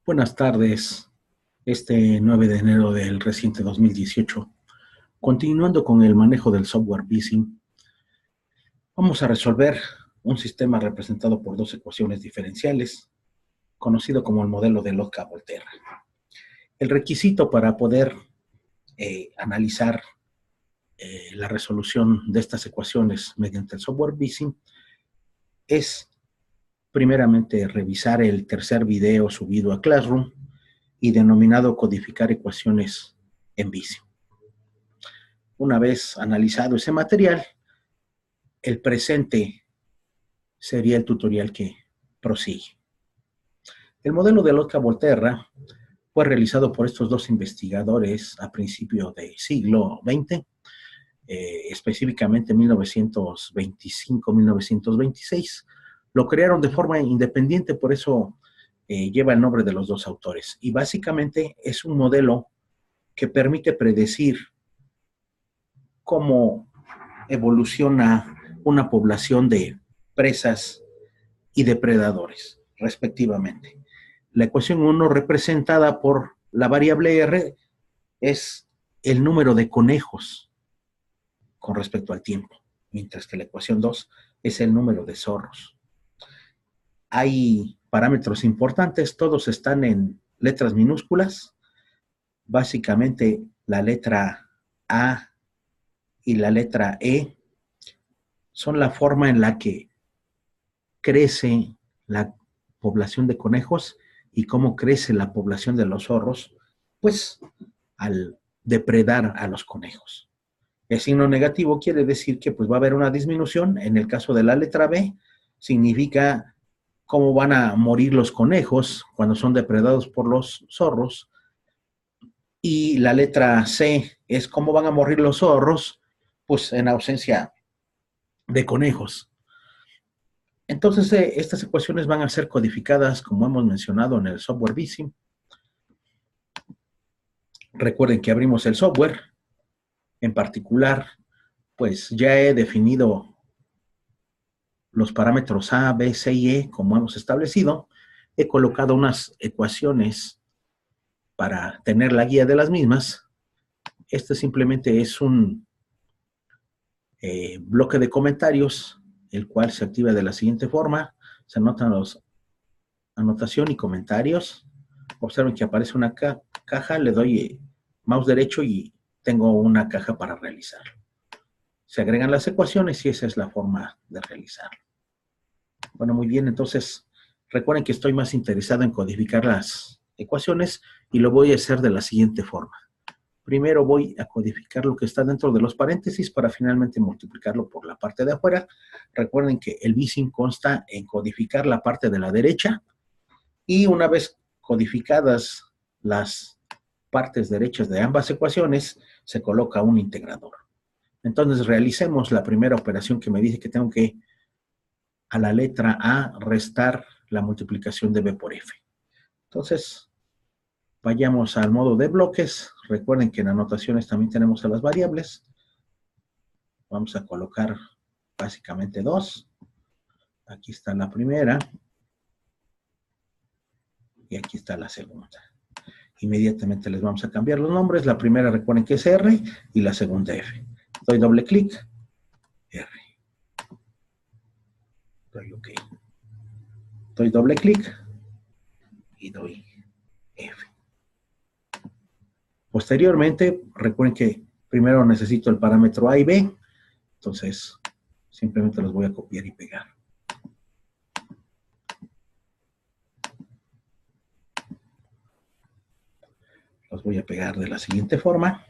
Buenas tardes, este 9 de enero del reciente 2018. Continuando con el manejo del software BISIM, vamos a resolver un sistema representado por dos ecuaciones diferenciales, conocido como el modelo de Lotka-Volterra. El requisito para poder analizar la resolución de estas ecuaciones mediante el software BISIM es primeramente revisar el tercer video subido a Classroom y denominado codificar ecuaciones en BISIM. Una vez analizado ese material, el presente sería el tutorial que prosigue. El modelo de Lotka-Volterra fue realizado por estos dos investigadores a principios del siglo XX, específicamente en 1925-1926. Lo crearon de forma independiente, por eso lleva el nombre de los dos autores. Y básicamente es un modelo que permite predecir cómo evoluciona una población de presas y depredadores, respectivamente. La ecuación 1, representada por la variable R, es el número de conejos con respecto al tiempo, mientras que la ecuación 2 es el número de zorros. Hay parámetros importantes, todos están en letras minúsculas. Básicamente la letra A y la letra E son la forma en la que crece la población de conejos y cómo crece la población de los zorros, pues al depredar a los conejos. El signo negativo quiere decir que pues va a haber una disminución. En el caso de la letra B, significa cómo van a morir los conejos cuando son depredados por los zorros. Y la letra C es cómo van a morir los zorros, pues en ausencia de conejos. Entonces, estas ecuaciones van a ser codificadas, como hemos mencionado, en el software BISIM. Recuerden que abrimos el software. En particular, pues ya he definido los parámetros A, B, C y E, como hemos establecido. He colocado unas ecuaciones para tener la guía de las mismas. Este simplemente es un bloque de comentarios, el cual se activa de la siguiente forma. Se anotan los anotación y comentarios. Observen que aparece una caja, le doy mouse derecho y tengo una caja para realizarlo. Se agregan las ecuaciones y esa es la forma de realizarlo. Bueno, muy bien, entonces recuerden que estoy más interesado en codificar las ecuaciones y lo voy a hacer de la siguiente forma. Primero voy a codificar lo que está dentro de los paréntesis para finalmente multiplicarlo por la parte de afuera. Recuerden que el BISIM consta en codificar la parte de la derecha y una vez codificadas las partes derechas de ambas ecuaciones, se coloca un integrador. Entonces realicemos la primera operación que me dice que tengo que a la letra A restar la multiplicación de B por F. Entonces, vayamos al modo de bloques. Recuerden que en anotaciones también tenemos a las variables. Vamos a colocar básicamente dos. Aquí está la primera. Y aquí está la segunda. Inmediatamente les vamos a cambiar los nombres. La primera recuerden que es R y la segunda F. Doy doble clic. R. Doy OK. Doy doble clic. Y doy F. Posteriormente, recuerden que primero necesito el parámetro A y B. Entonces, simplemente los voy a copiar y pegar. Los voy a pegar de la siguiente forma.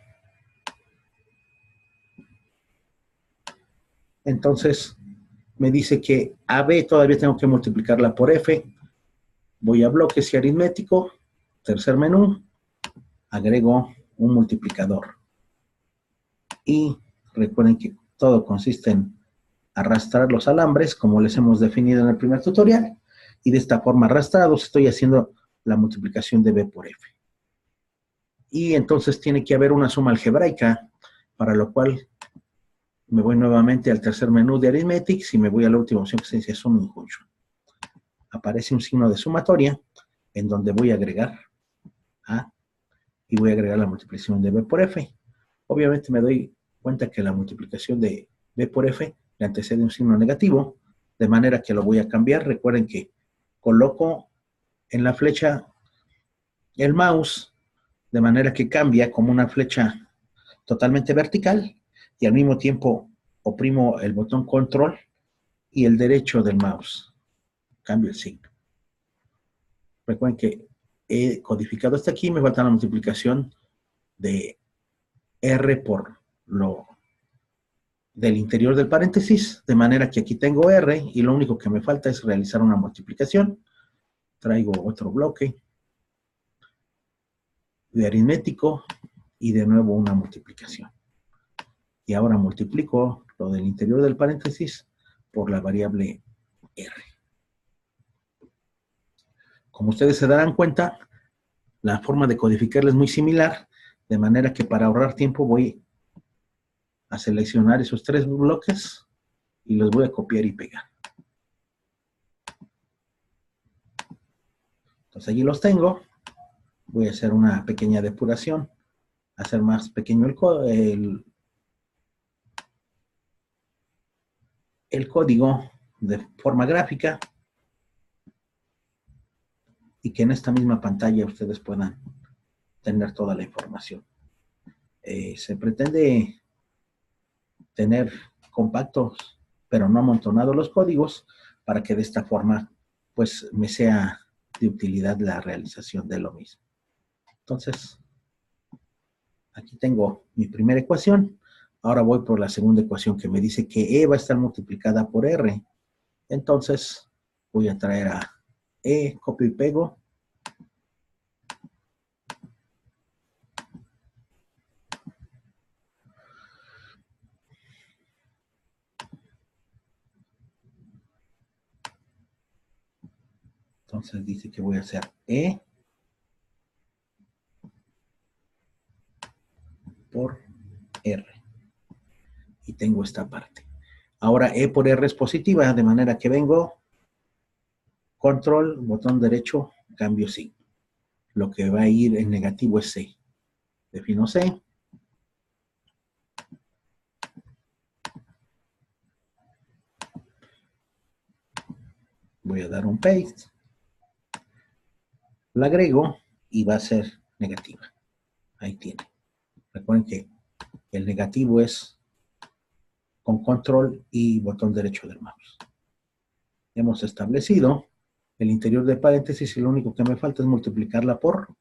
Entonces, me dice que AB todavía tengo que multiplicarla por F. Voy a bloques y aritmético. Tercer menú. Agrego un multiplicador. Y recuerden que todo consiste en arrastrar los alambres, como les hemos definido en el primer tutorial. Y de esta forma arrastrados estoy haciendo la multiplicación de B por F. Y entonces tiene que haber una suma algebraica, para lo cual me voy nuevamente al tercer menú de Arithmetics y me voy a la última opción que se dice Sum Injunction. Aparece un signo de sumatoria en donde voy a agregar A y voy a agregar la multiplicación de B por F. Obviamente me doy cuenta que la multiplicación de B por F le antecede un signo negativo, de manera que lo voy a cambiar. Recuerden que coloco en la flecha el mouse, de manera que cambia como una flecha totalmente vertical, y al mismo tiempo oprimo el botón control y el derecho del mouse. Cambio el signo. Recuerden que he codificado hasta aquí, me falta la multiplicación de R por lo del interior del paréntesis, de manera que aquí tengo R y lo único que me falta es realizar una multiplicación. Traigo otro bloque de aritmético y de nuevo una multiplicación. Y ahora multiplico lo del interior del paréntesis por la variable R. Como ustedes se darán cuenta, la forma de codificarla es muy similar, de manera que para ahorrar tiempo voy a seleccionar esos tres bloques y los voy a copiar y pegar. Entonces allí los tengo. Voy a hacer una pequeña depuración, hacer más pequeño el código de forma gráfica y que en esta misma pantalla ustedes puedan tener toda la información. Se pretende tener compactos, pero no amontonados los códigos, para que de esta forma, pues, me sea de utilidad la realización de lo mismo. Entonces, aquí tengo mi primera ecuación. Ahora voy por la segunda ecuación que me dice que E va a estar multiplicada por R. Entonces, voy a traer a E, copio y pego. Entonces dice que voy a hacer E por R. Y tengo esta parte. Ahora E por R es positiva, de manera que vengo, control, botón derecho, cambio signo. Lo que va a ir en negativo es C. Defino C. Voy a dar un paste. La agrego y va a ser negativa. Ahí tiene. Recuerden que el negativo es con control y botón derecho del mouse. Hemos establecido el interior de paréntesis y lo único que me falta es multiplicarla por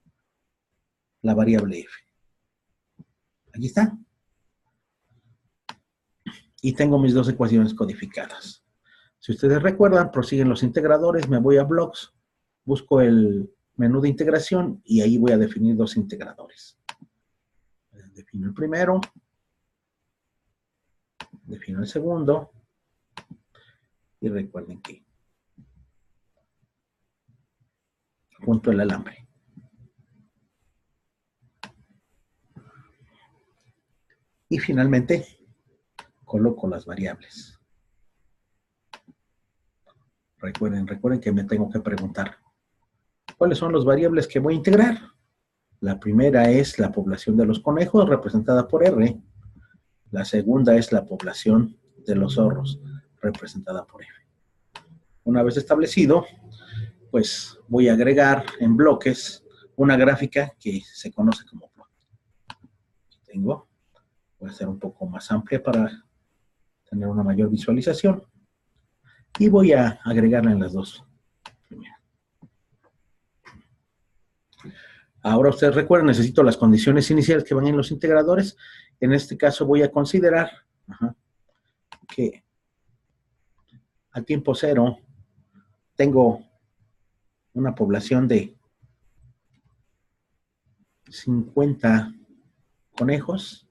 la variable f. Aquí está. Y tengo mis dos ecuaciones codificadas. Si ustedes recuerdan, prosiguen los integradores, me voy a blocks, busco el menú de integración y ahí voy a definir dos integradores. Defino el primero, defino el segundo y recuerden que junto el alambre. Y finalmente coloco las variables. Recuerden que me tengo que preguntar, ¿cuáles son las variables que voy a integrar? La primera es la población de los conejos, representada por R. La segunda es la población de los zorros, representada por F. Una vez establecido, pues voy a agregar en bloques una gráfica que se conoce como plot. Tengo, voy a hacer un poco más amplia para tener una mayor visualización. Y voy a agregarla en las dos. Ahora ustedes recuerden, necesito las condiciones iniciales que van en los integradores. En este caso voy a considerar que al tiempo cero tengo una población de 50 conejos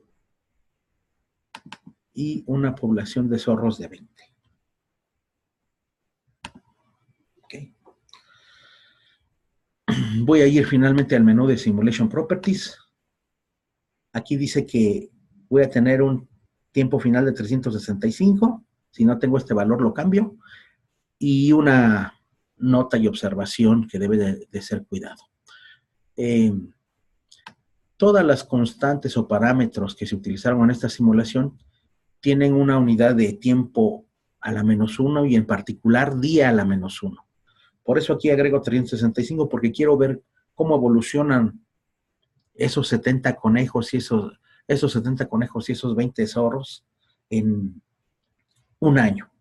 y una población de zorros de 20. Okay. Voy a ir finalmente al menú de Simulation Properties. Aquí dice que voy a tener un tiempo final de 365. Si no tengo este valor, lo cambio. Y una nota y observación que debe de ser cuidado. Todas las constantes o parámetros que se utilizaron en esta simulación tienen una unidad de tiempo a la -1 y en particular día a la -1. Por eso aquí agrego 365 porque quiero ver cómo evolucionan esos 70 conejos y esos 70 conejos y esos 20 zorros en un año.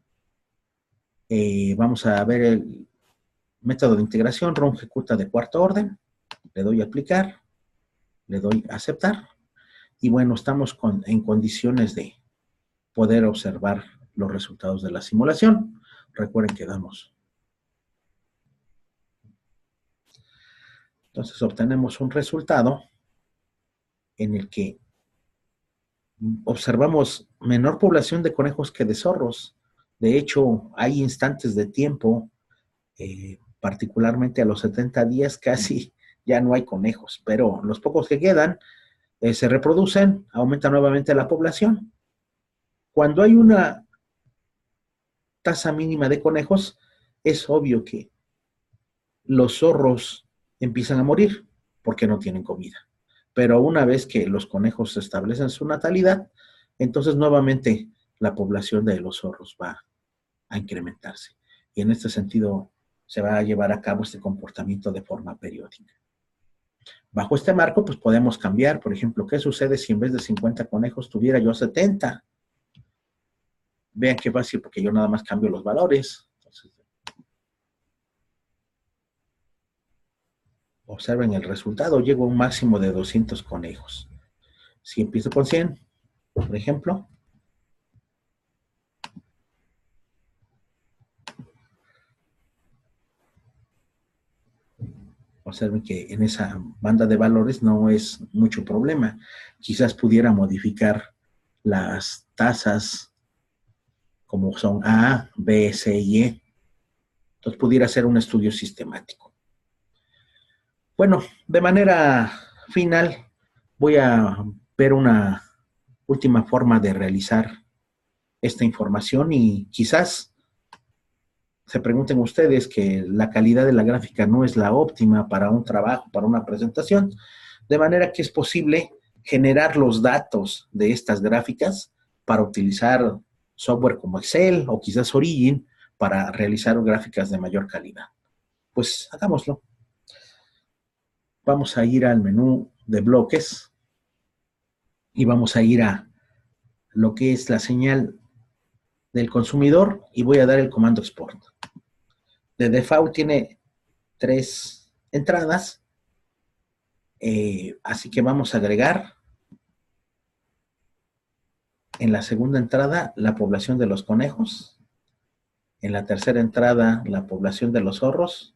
Vamos a ver el método de integración, ROM ejecuta de cuarto orden, le doy a aplicar, le doy a aceptar, y bueno, estamos en condiciones de poder observar los resultados de la simulación. Recuerden que damos. Entonces obtenemos un resultado en el que observamos menor población de conejos que de zorros. De hecho, hay instantes de tiempo, particularmente a los 70 días, casi ya no hay conejos, pero los pocos que quedan se reproducen, aumenta nuevamente la población. Cuando hay una tasa mínima de conejos, es obvio que los zorros empiezan a morir porque no tienen comida. Pero una vez que los conejos establecen su natalidad, entonces nuevamente la población de los zorros va a incrementarse. Y en este sentido se va a llevar a cabo este comportamiento de forma periódica. Bajo este marco, pues podemos cambiar, por ejemplo, ¿qué sucede si en vez de 50 conejos tuviera yo 70? Vean qué fácil, porque yo nada más cambio los valores. Entonces, observen el resultado, llego a un máximo de 200 conejos. Si empiezo con 100, por ejemplo, observen que en esa banda de valores no es mucho problema. Quizás pudiera modificar las tasas como son A, B, C y E. Entonces pudiera ser un estudio sistemático. Bueno, de manera final voy a ver una última forma de realizar esta información y quizás se pregunten ustedes que la calidad de la gráfica no es la óptima para un trabajo, para una presentación, de manera que es posible generar los datos de estas gráficas para utilizar software como Excel o quizás Origin para realizar gráficas de mayor calidad. Pues hagámoslo. Vamos a ir al menú de bloques y vamos a ir a lo que es la señal del consumidor y voy a dar el comando export. De default tiene 3 entradas, así que vamos a agregar en la segunda entrada la población de los conejos, en la tercera entrada la población de los zorros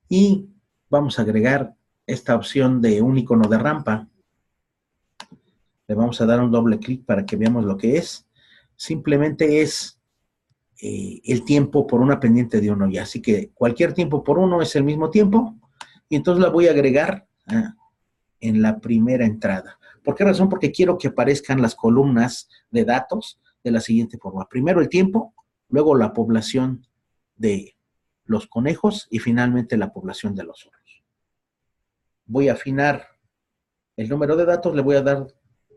y vamos a agregar esta opción de un icono de rampa. Le vamos a dar un doble clic para que veamos lo que es. Simplemente es el tiempo por una pendiente de 1 ya. Así que cualquier tiempo por 1 es el mismo tiempo. Y entonces la voy a agregar en la primera entrada. ¿Por qué razón? Porque quiero que aparezcan las columnas de datos de la siguiente forma. Primero el tiempo, luego la población de los conejos y finalmente la población de los zorros. Voy a afinar el número de datos, le voy a dar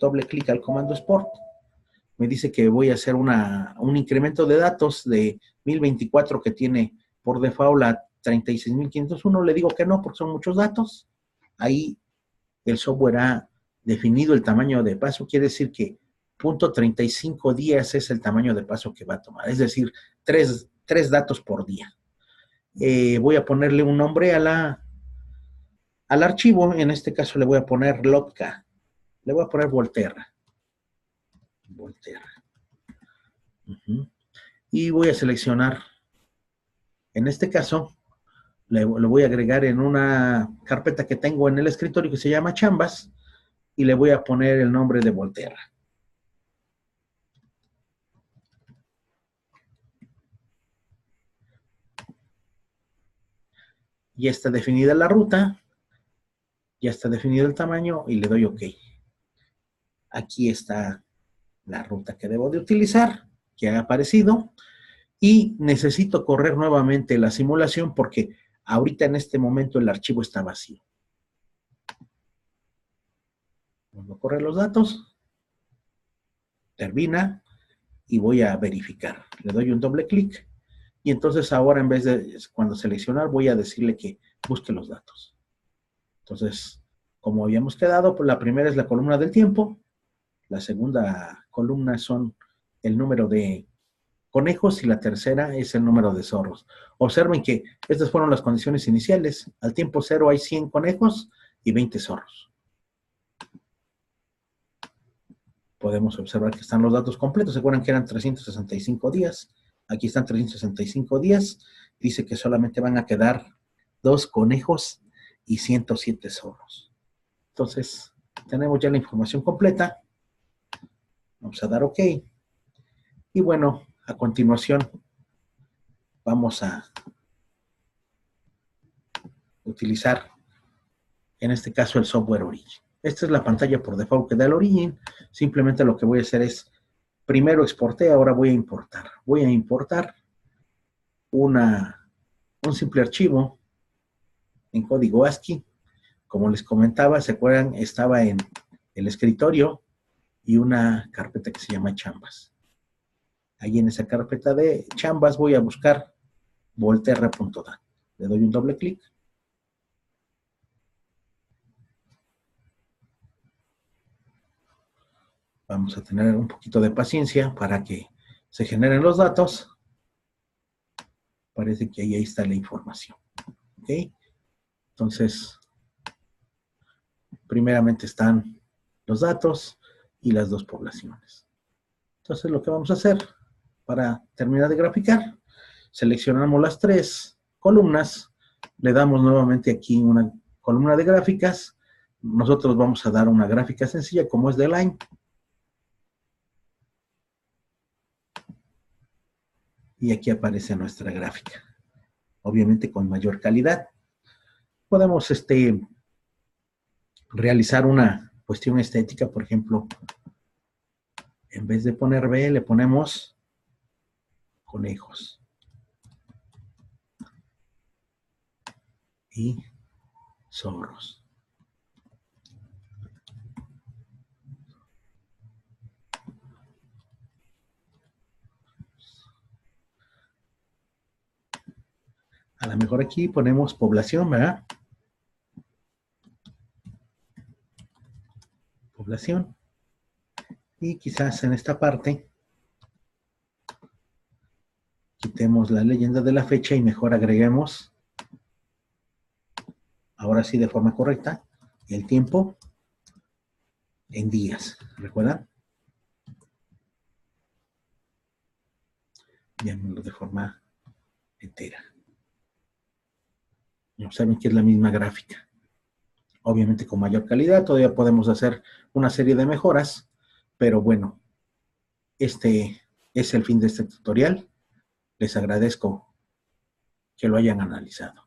doble clic al comando export. Me dice que voy a hacer un incremento de datos de 1024 que tiene por default a 36.501. Le digo que no porque son muchos datos. Ahí el software ha definido el tamaño de paso. Quiere decir que 0.35 días es el tamaño de paso que va a tomar. Es decir, 3 datos por día. Voy a ponerle un nombre al archivo. En este caso le voy a poner logca. Le voy a poner Volterra. Y voy a seleccionar, en este caso, lo voy a agregar en una carpeta que tengo en el escritorio que se llama Chambas y le voy a poner el nombre de Volterra. Ya está definida la ruta, ya está definido el tamaño y le doy OK. Aquí está la ruta que debo de utilizar, que ha aparecido. y necesito correr nuevamente la simulación porque ahorita en este momento el archivo está vacío. Vuelvo a correr los datos, termina y voy a verificar. Le doy un doble clic y entonces ahora en vez de cuando seleccionar voy a decirle que busque los datos. Entonces, como habíamos quedado, pues la primera es la columna del tiempo, la segunda columna son el número de conejos y la tercera es el número de zorros. Observen que estas fueron las condiciones iniciales. Al tiempo cero hay 100 conejos y 20 zorros. Podemos observar que están los datos completos. ¿Se acuerdan que eran 365 días? Aquí están 365 días. Dice que solamente van a quedar 2 conejos y 107 zorros. Entonces, tenemos ya la información completa. Vamos a dar OK. Y bueno, a continuación vamos a utilizar, en este caso, el software Origin. Esta es la pantalla por default que da el Origin. Simplemente lo que voy a hacer es, primero exporté, ahora voy a importar. Voy a importar un simple archivo en código ASCII. Como les comentaba, ¿se acuerdan? Estaba en el escritorio y una carpeta que se llama Chambas. Ahí en esa carpeta de Chambas voy a buscar volterra.dat. Le doy un doble clic. Vamos a tener un poquito de paciencia para que se generen los datos. Parece que ahí está la información. ¿Ok? Entonces, primeramente están los datos y las dos poblaciones. Entonces, lo que vamos a hacer para terminar de graficar, seleccionamos las 3 columnas, le damos nuevamente aquí una columna de gráficas. Nosotros vamos a dar una gráfica sencilla como es de line. Y aquí aparece nuestra gráfica. Obviamente con mayor calidad. Podemos realizar una cuestión estética, por ejemplo, en vez de poner B, le ponemos conejos. Y zorros. A lo mejor aquí ponemos población, ¿verdad? Población. Y quizás en esta parte quitemos la leyenda de la fecha y mejor agreguemos, ahora sí de forma correcta, el tiempo en días. ¿Recuerdan? Llámenlo de forma entera. Y observen que es la misma gráfica. Obviamente con mayor calidad, todavía podemos hacer una serie de mejoras, pero bueno, este es el fin de este tutorial. Les agradezco que lo hayan analizado.